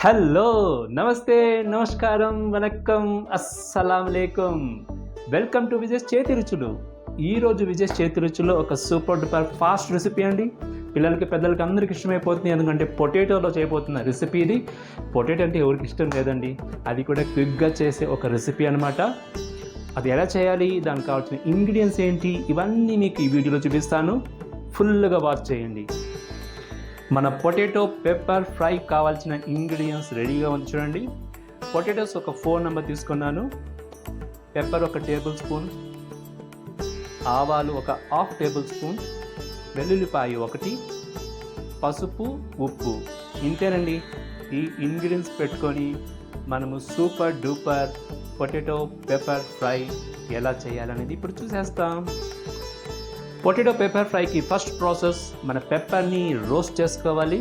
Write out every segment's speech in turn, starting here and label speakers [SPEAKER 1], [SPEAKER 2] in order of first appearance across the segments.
[SPEAKER 1] Hello నమస్తే నమస్కారం vanakkam అస్సలాం లేకుం welcome to Vijay చేతి రుచులు. ఈరోజు విజయ్ చేతి రుచుల్లో ఒక సూపర్ డూపర్ ఫాస్ట్ రెసిపీ అండి. పిల్లలకి పెద్దలకి అందరికి ఇష్టమైపోతుంది, ఎందుకంటే పొటాటోలో చేయబోతున్న రెసిపీ ఇది. పొటాటో అంటే ఎవరికి ఇష్టం లేదండి, అది కూడా క్విక్గా చేసే ఒక రెసిపీ అనమాట. అది ఎలా చేయాలి, దానికి కావాల్సిన ఇంగ్రీడియంట్స్ ఏంటి, ఇవన్నీ మీకు ఈ వీడియోలో చూపిస్తాను. ఫుల్గా వాచ్ చేయండి. మన పొటాటో పెప్పర్ ఫ్రై కావాల్సిన ఇంగ్రీడియంట్స్ రెడీగా ఉంది చూడండి. పొటాటోస్ ఒక 4 నెంబర్ తీసుకున్నాను, పెప్పర్ ఒక టేబుల్ స్పూన్, ఆవాలు ఒక ½ టేబుల్ స్పూన్, వెల్లుల్లిపాయ 1, పసుపు, ఉప్పు. ఇంతేనండి. ఈ ఇంగ్రీడియంట్స్ పెట్టుకొని మనము super duper potato pepper fry ఎలా చేయాలనేది ఇప్పుడు చూసేస్తాం. పొటాటో పెప్పర్ ఫ్రైకి ఫస్ట్ ప్రాసెస్, మన పెప్పర్ని రోస్ట్ చేసుకోవాలి.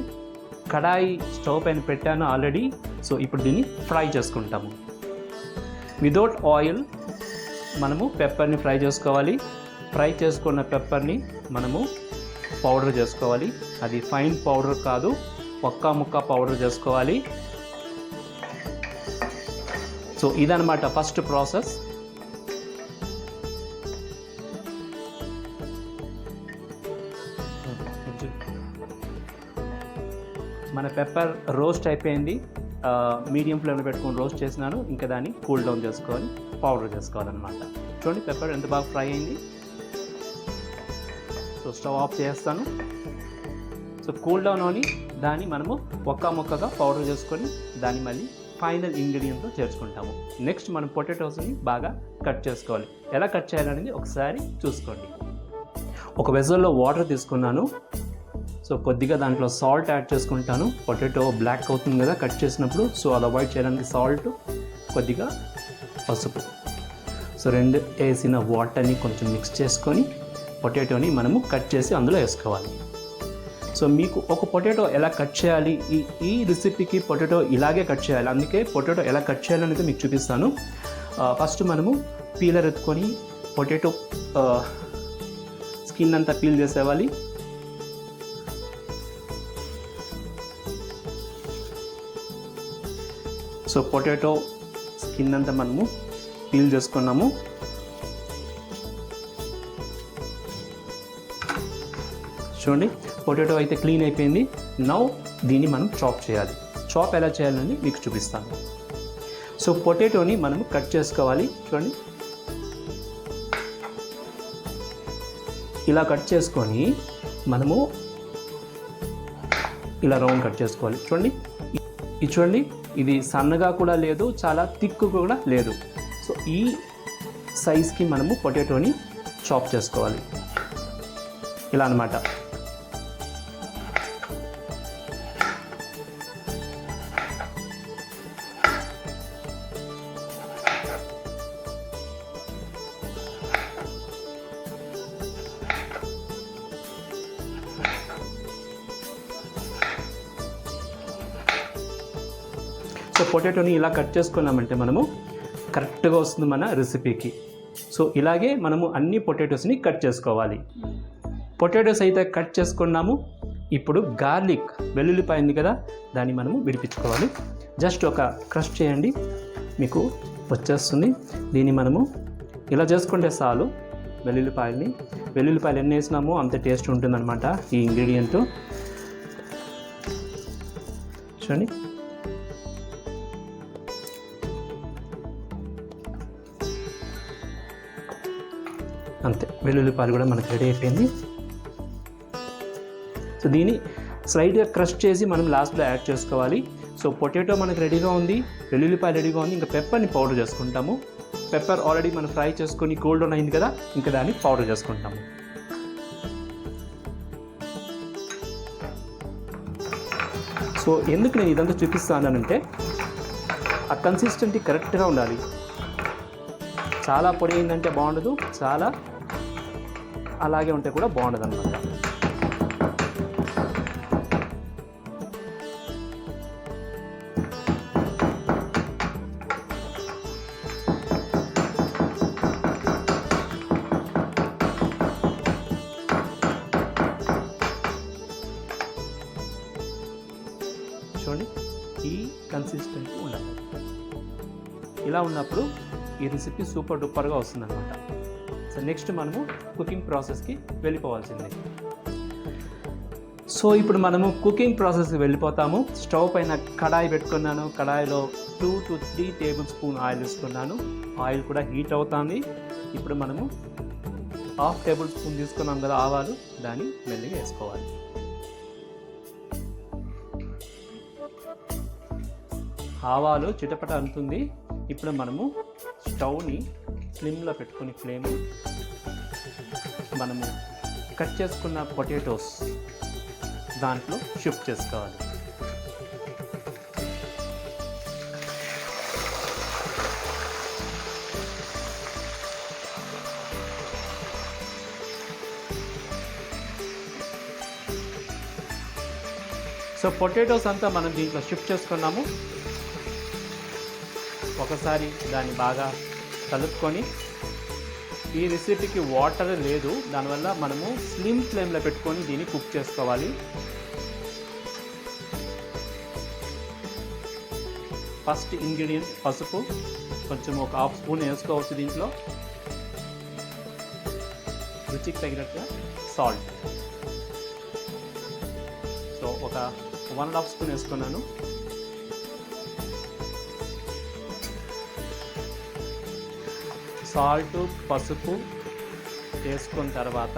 [SPEAKER 1] కడాయి స్టవ్ పైన పెట్టాను ఆల్రెడీ. సో ఇప్పుడు దీన్ని ఫ్రై చేసుకుంటాము. వితౌట్ ఆయిల్ మనము పెప్పర్ని ఫ్రై చేసుకోవాలి. ఫ్రై చేసుకున్న పెప్పర్ని మనము పౌడర్ చేసుకోవాలి. అది ఫైన్ పౌడర్ కాదు, ఒక్క ముక్క పౌడర్ చేసుకోవాలి. సో ఇదన్నమాట ఫస్ట్ ప్రాసెస్. మన పెప్పర్ రోస్ట్ అయిపోయింది. మీడియం ఫ్లేమ్లో పెట్టుకొని రోస్ట్ చేసినాను. ఇంకా దాన్ని కూల్ డౌన్ చేసుకొని పౌడర్ చేసుకోవాలన్నమాట. చూడండి పెప్పర్ ఎంత బాగా ఫ్రై అయింది. సో స్టవ్ ఆఫ్ చేస్తాను. సో కూల్ డౌన్ అని దాన్ని మనము ఒక్క ముక్కగా పౌడర్ చేసుకొని దాన్ని మళ్ళీ ఫైనల్ ఇంగ్రీడియంట్తో చేర్చుకుంటాము. నెక్స్ట్ మనం పొటాటోస్ని బాగా కట్ చేసుకోవాలి. ఎలా కట్ చేయాలనేది ఒకసారి చూసుకోండి. ఒక వెజల్లో వాటర్ తీసుకున్నాను. సో కొద్దిగా దాంట్లో సాల్ట్ యాడ్ చేసుకుంటాను. పొటాటో బ్లాక్ అవుతుంది కదా కట్ చేసినప్పుడు, సో అది అవాయిడ్ చేయడానికి సాల్ట్, కొద్దిగా పసుపు. సో 2 వేసిన వాటర్ని కొంచెం మిక్స్ చేసుకొని పొటాటోని మనము కట్ చేసి అందులో వేసుకోవాలి. సో మీకు ఒక పొటాటో ఎలా కట్ చేయాలి, ఈ రెసిపీకి పొటాటో ఇలాగే కట్ చేయాలి. అందుకే పొటాటో ఎలా కట్ చేయాలనేది మీకు చూపిస్తాను. ఫస్ట్ మనము పీలర్ ఎత్తుకొని పొటాటో స్కిన్ అంతా పీల్ చేసేవాలి. సో పొటాటో స్కిన్ అంతా మనము పీల్ చేసుకున్నాము. చూడండి పొటాటో అయితే క్లీన్ అయిపోయింది. నౌ దీన్ని మనం చాప్ చేయాలి. చాప్ ఎలా చేయాలని మీకు చూపిస్తాను. సో పొటాటోని మనము కట్ చేసుకోవాలి. చూడండి ఇలా కట్ చేసుకొని మనము ఇలా రౌండ్ కట్ చేసుకోవాలి. చూడండి ఇది సన్నగా కూడా లేదు, చాలా థిక్ కూడా లేదు. సో ఈ సైజ్కి మనము పొటాటోని చాప్ చేసుకోవాలి. ఇలా అన్నమాట. సో పొటాటోని ఇలా కట్ చేసుకున్నామంటే మనము కరెక్ట్గా వస్తుంది మన రెసిపీకి. సో ఇలాగే మనము అన్ని పొటాటోస్ని కట్ చేసుకోవాలి. పొటాటోస్ అయితే కట్ చేసుకున్నాము. ఇప్పుడు గార్లిక్, వెల్లుల్లిపాయ ఉంది కదా, దాన్ని మనము విడిపించుకోవాలి. జస్ట్ ఒక క్రష్ చేయండి, మీకు వచ్చేస్తుంది. దీన్ని మనము ఇలా చేసుకుంటే చాలు. వెల్లుల్లిపాయలు ఎన్ని వేసినామో అంత టేస్ట్ ఉంటుందన్నమాట ఈ ఇంగ్రీడియంట్. చూడండి అంతే, వెల్లుల్లిపాయలు కూడా మనకు రెడీ అయిపోయింది. సో దీన్ని స్లైడ్గా క్రష్ చేసి మనం లాస్ట్లో యాడ్ చేసుకోవాలి. సో పొటాటో మనకు రెడీగా ఉంది, వెల్లుల్లిపాయలు రెడీగా ఉంది. ఇంకా పెప్పర్ని పౌడర్ చేసుకుంటాము. పెప్పర్ ఆల్రెడీ మనం ఫ్రై చేసుకొని కూల్ డౌన్ అయింది కదా, ఇంకా దాన్ని పౌడర్ చేసుకుంటాము. సో ఎందుకు నేను ఇదంతా చూపిస్తానంటే ఆ కన్సిస్టెన్సీ కరెక్ట్గా ఉండాలి. చాలా పొడి అయిందంటే బాగుండదు, చాలా అలాగే ఉంటే కూడా బాగుండదు అన్నమాట. చూడండి ఈ కన్సిస్టెన్సీ ఉండాలి. ఇలా ఉన్నప్పుడు ఈ రెసిపీ సూపర్ డూపర్గా వస్తుందన్నమాట. సో నెక్స్ట్ మనము కుకింగ్ ప్రాసెస్కి వెళ్ళిపోవాల్సిందే. సో ఇప్పుడు మనము కుకింగ్ ప్రాసెస్కి వెళ్ళిపోతాము. స్టవ్ పైన కడాయి పెట్టుకున్నాను. కడాయిలో 2 to 3 టేబుల్ స్పూన్ ఆయిల్ వేసుకున్నాను. ఆయిల్ కూడా హీట్ అవుతుంది. ఇప్పుడు మనము 1/2 టేబుల్ స్పూన్ తీసుకున్నాం కదా ఆవాలు, దాన్ని మెల్లిగా వేసుకోవాలి. ఆవాలు చిటపట అంటుంది. ఇప్పుడు మనము స్టవ్ని స్లిమ్లో పెట్టుకుని ఫ్లేమ్ మనము కట్ చేసుకున్న పొటాటోస్ దాంట్లో షిఫ్ట్ చేసుకోవాలి. సో పొటాటోస్ అంతా మనం దీంట్లో షిఫ్ట్ చేసుకున్నాము. ఒకసారి దాన్ని బాగా కలుపుకొని, ఈ రెసిపీకి వాటర్ లేదు, దానివల్ల మనము స్లిమ్ ఫ్లేమ్లో పెట్టుకొని దీన్ని కుక్ చేసుకోవాలి. ఫస్ట్ ఇంగ్రీడియంట్ పసుపు, కొంచెం ఒక 1/2 స్పూన్ వేసుకోవచ్చు. దీంట్లో రుచికి తగినట్టుగా సాల్ట్, సో ఒక 1.5 స్పూన్ వేసుకున్నాను. సాల్ట్, పసుపు వేసుకున్న తర్వాత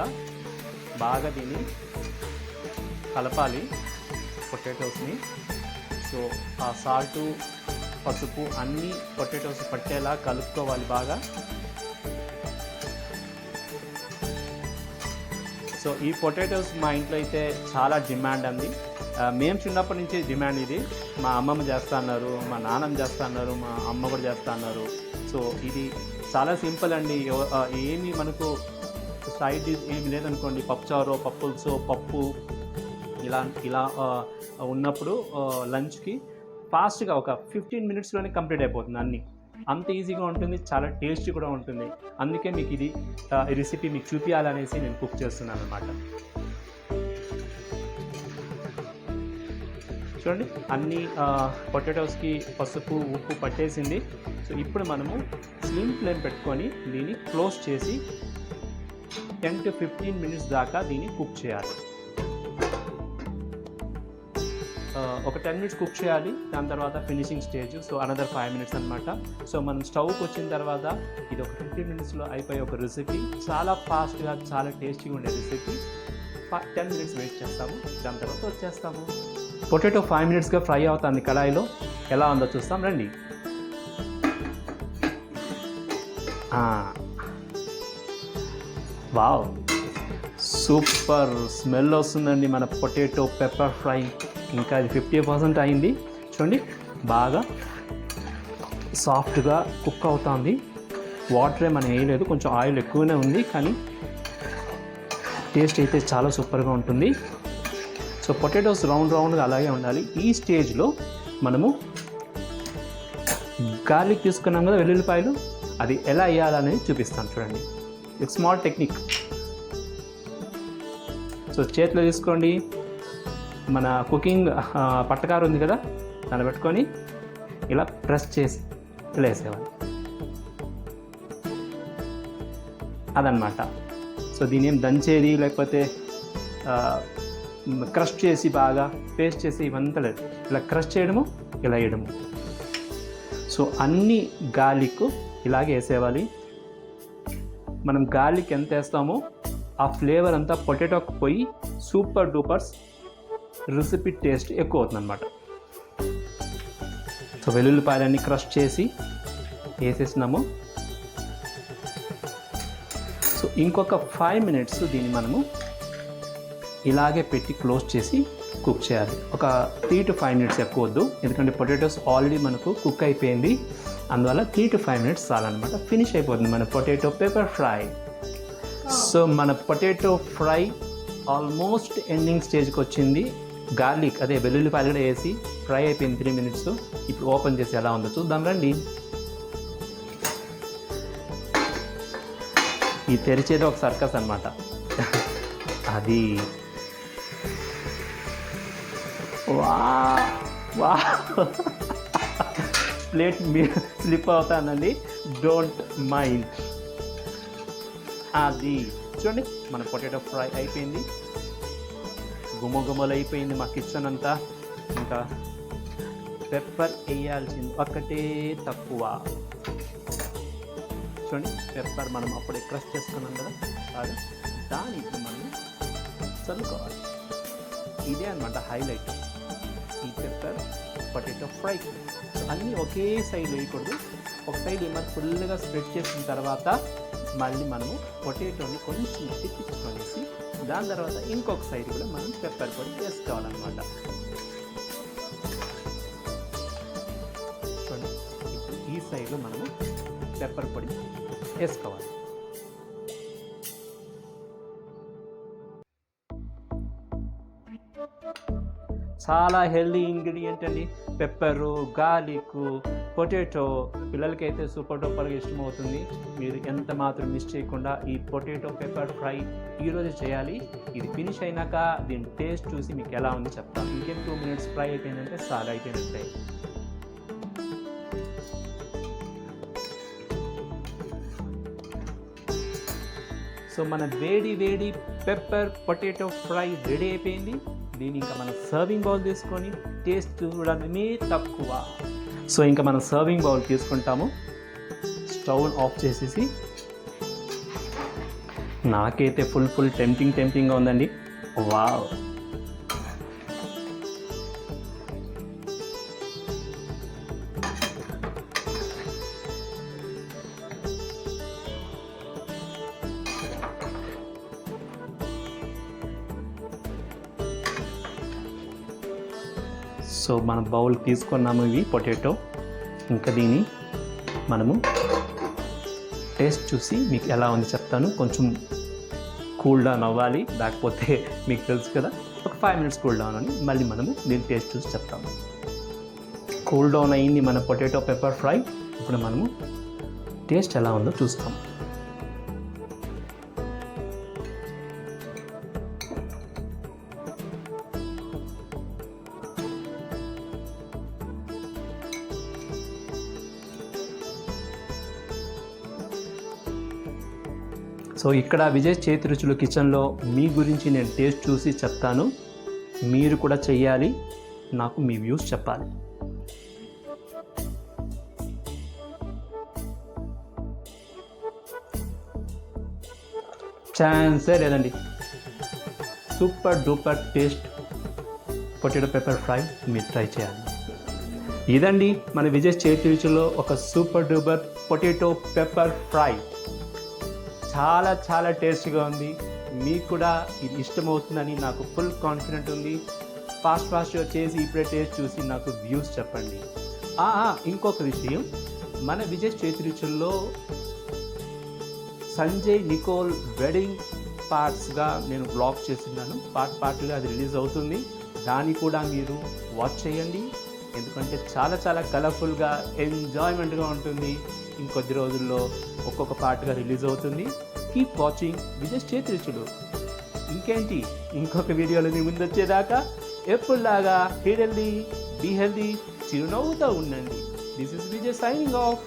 [SPEAKER 1] బాగా దీన్ని కలపాలి పొటాటోస్ని. సో ఆ సాల్టు, పసుపు అన్నీ పొటాటోస్ పట్టేలా కలుపుకోవాలి బాగా. సో ఈ పొటాటోస్ మా ఇంట్లో అయితే చాలా డిమాండ్ అండి. మేము చిన్నప్పటి నుంచి డిమాండ్ ఇది. మా అమ్మమ్మ చేస్తా అన్నారు, మా నాన్నమ్మ చేస్తా అన్నారు, మా అమ్మ కూడా చేస్తా అన్నారు. సో ఇది చాలా సింపుల్ అండి. ఏమి మనకు సైడ్ డిష్ ఏమి లేదనుకోండి, పప్పుచారు, పప్పులుసు, పప్పు ఇలా ఉన్నప్పుడు లంచ్కి ఫాస్ట్గా ఒక 15 మినిట్స్లోనే కంప్లీట్ అయిపోతుంది. అన్నీ అంత ఈజీగా ఉంటుంది, చాలా టేస్టీ కూడా ఉంటుంది. అందుకే మీకు ఈ రెసిపీ మీకు చూపించాలనేసి నేను కుక్ చేస్తున్నాను అన్నమాట. చూడండి, అన్ని పొటాటోస్కి పసుపు, ఉప్పు పట్టేసింది. సో ఇప్పుడు మనము స్లిమ్ ఫ్లేమ్ పెట్టుకొని దీన్ని క్లోజ్ చేసి 10 to 15 మినిట్స్ దాకా దీన్ని కుక్ చేయాలి. ఒక 10 మినిట్స్ కుక్ చేయాలి. దాని తర్వాత finishing stage, so another 5 minutes అనమాట. సో మనం స్టవ్కి వచ్చిన తర్వాత ఇది ఒక 15 మినిట్స్లో అయిపోయే ఒక రెసిపీ. చాలా ఫాస్ట్గా, చాలా టేస్టీగా ఉండే రెసిపీ. 10 మినిట్స్ వెయిట్ చేస్తాము, దాని తర్వాత వచ్చేస్తాము. పొటాటో 5 మినిట్స్గా ఫ్రై అవుతుంది కడాయిలో. ఎలా ఉందో చూస్తాం రండి. వావ్, సూపర్ స్మెల్ వస్తుందండి మన పొటాటో పెప్పర్ ఫ్రై. ఇంకా అది 50% అయింది. చూడండి, బాగా సాఫ్ట్గా కుక్ అవుతుంది. వాటర్ మనం వేయలేదు, కొంచెం ఆయిల్ ఎక్కువనే ఉంది, కానీ టేస్ట్ అయితే చాలా సూపర్గా ఉంటుంది. సో పొటాటోస్ రౌండ్గా అలాగే ఉండాలి. ఈ స్టేజ్లో మనము గార్లిక్ తీసుకున్నాం కదా, వెల్లుల్లిపాయలు, అది ఎలా వేయాలనేది చూపిస్తాను చూడండి. ఒక స్మాల్ టెక్నిక్. సో చేతిలో తీసుకోండి, మన కుకింగ్ పట్టకారు ఉంది కదా, దాన్ని పెట్టుకొని ఇలా ప్రెస్ చేసి ఇలా వేసేవాళ్ళు అదనమాట. సో దీని ఏం దంచేది లేకపోతే క్రష్ చేసి బాగా పేస్ట్ చేసి ఇవంతా లేదు. ఇలా క్రష్ చేయడము, ఇలా వేయడము. సో అన్ని గార్లిక్ ఇలాగే వేసేవాలి. మనం గార్లిక్ ఎంత వేస్తామో ఆ ఫ్లేవర్ అంతా పొటాటోకి పోయి సూపర్ డూపర్స్ రెసిపీ టేస్ట్ ఎక్కువ అవుతుంది అనమాట. సో వెల్లుల్లిపాయలన్నీ క్రష్ చేసి వేసేసినాము. సో ఇంకొక 5 మినిట్స్ దీన్ని మనము ఇలాగే పెట్టి క్లోజ్ చేసి కుక్ చేయాలి. ఒక 3 to 5 మినిట్స్ ఎక్కువ వద్దు, ఎందుకంటే పొటాటోస్ ఆల్రెడీ మనకు కుక్ అయిపోయింది. అందువల్ల 3 to 5 మినిట్స్ చాలన్నమాట. ఫినిష్ అయిపోతుంది మన పొటాటో పెప్పర్ ఫ్రై. సో మన పొటాటో ఫ్రై ఆల్మోస్ట్ ఎండింగ్ స్టేజ్కి వచ్చింది. గార్లిక్ అదే వెల్లుల్లిపాయలు కూడా వేసి ఫ్రై అయిపోయింది 3 మినిట్స్. ఇప్పుడు ఓపెన్ చేసి ఎలా ఉందో చూద్దాం రండి. ఈ తెరిచేది ఒక సర్కస్ అన్నమాట. అది వా వా ప్లేట్ స్లిప్ అవుతానండి, డోంట్ మైండ్. అది చూడండి, మన పొటాటో ఫ్రై అయిపోయింది, గుమగుమలు అయిపోయింది మా కిచెన్ అంతా. ఇంకా పెప్పర్ వేయాల్సింది ఒకటే తక్కువ. చూడండి, పెప్పర్ మనం అప్పుడే క్రష్ చేసుకున్నాం కదా, కాదు దానికి మనం చల్లుకోవాలి. ఇదే అనమాట హైలైట్ ఈ పెప్పర్ పొటాటో ఫ్రై. అన్నీ ఒకే సైడ్ వేయకూడదు, ఒక సైడ్ ఏమైనా ఫుల్గా స్ప్రెడ్ చేసిన తర్వాత మళ్ళీ మనము పొటాటోని కొంచెం తిప్పించుకొనేసి దాని తర్వాత ఇంకొక సైడ్ కూడా మనం పెప్పర్ పొడి వేసుకోవాలన్నమాట. చూడండి, ఇప్పుడు ఈ సైడ్లో మనము పెప్పర్ పొడి వేసుకోవాలి. చాలా హెల్దీ ఇంగ్రీడియంట్ అండి పెప్పరు, గార్లిక్, పొటాటో. పిల్లలకైతే సూపర్ డూపర్గా ఇష్టమవుతుంది. మీరు ఎంత మాత్రం మిస్ చేయకుండా ఈ పొటాటో పెప్పర్ ఫ్రై ఈరోజు చేయాలి. ఇది ఫినిష్ అయినాక దీని టేస్ట్ చూసి మీకు ఎలా ఉంది చెప్తాను. ఇంకేం 2 minutes ఫ్రై అయిపోయిందంటే చాలా అయిపోయినట్టే. సో మన వేడి వేడి పెప్పర్ పొటాటో ఫ్రై రెడీ అయిపోయింది. దీన్ని ఇంకా మనం సర్వింగ్ బౌల్ తీసుకొని టేస్ట్ చూడడమే తక్కువ. సో ఇంకా మనం సర్వింగ్ బౌల్ తీసుకుంటాము. స్టవ్ ఆఫ్ చేసేసి, నాకైతే ఫుల్ టెంప్టింగ్గా ఉందండి. వావ్, సో మన బౌల్ తీసుకున్నాము ఇవి పొటాటో. ఇంకా దీన్ని మనము టేస్ట్ చూసి మీకు ఎలా ఉంది చెప్తాను. కొంచెం కూల్ డౌన్ అవ్వాలి, లేకపోతే మీకు తెలుసు కదా, ఒక 5 minutes కూల్ డౌన్ అని మళ్ళీ మనము దీని టేస్ట్ చూసి చెప్తాము. కూల్ డౌన్ అయింది మన పొటాటో పెప్పర్ ఫ్రై. ఇప్పుడు మనము టేస్ట్ ఎలా ఉందో చూస్తాం. సో ఇక్కడ విజయ్ చేతి రుచులు కిచెన్లో మీ గురించి నేను టేస్ట్ చూసి చెప్తాను. మీరు కూడా చెయ్యాలి, నాకు మీ వ్యూస్ చెప్పాలి. ఛాన్సే లేదండి, super duper taste potato pepper fry. మీరు ట్రై చేయాలి. ఇదండి మన విజయ్ చేతి రుచుల్లో ఒక super duper potato pepper fry. చాలా టేస్టీగా ఉంది. మీకు కూడా ఇది ఇష్టమవుతుందని నాకు ఫుల్ కాన్ఫిడెంట్ ఉంది. ఫాస్ట్గా చేసి ఇప్పుడే టేస్ట్ చూసి నాకు వ్యూస్ చెప్పండి. ఇంకొక విషయం, మన విజయ్ చేతి రుచుల్లో సంజయ్ నికోల్ వెడ్డింగ్ పార్ట్స్గా నేను బ్లాగ్ చేస్తున్నాను. పార్ట్గా అది రిలీజ్ అవుతుంది. దాన్ని కూడా మీరు వాచ్ చేయండి, ఎందుకంటే చాలా కలర్ఫుల్గా ఎంజాయ్మెంట్గా ఉంటుంది. ఇంకొద్ది రోజుల్లో ఒక్కొక్క పార్ట్గా రిలీజ్ అవుతుంది. కీప్ వాచింగ్ విజయ్ చేతి రుచులు. ఇంకేంటి, ఇంకొక వీడియోలో మీ ముందు వచ్చేదాకా ఎప్పుడులాగా బీ హెల్దీ చిరునవ్వుతో ఉండండి. This is Vijay signing off.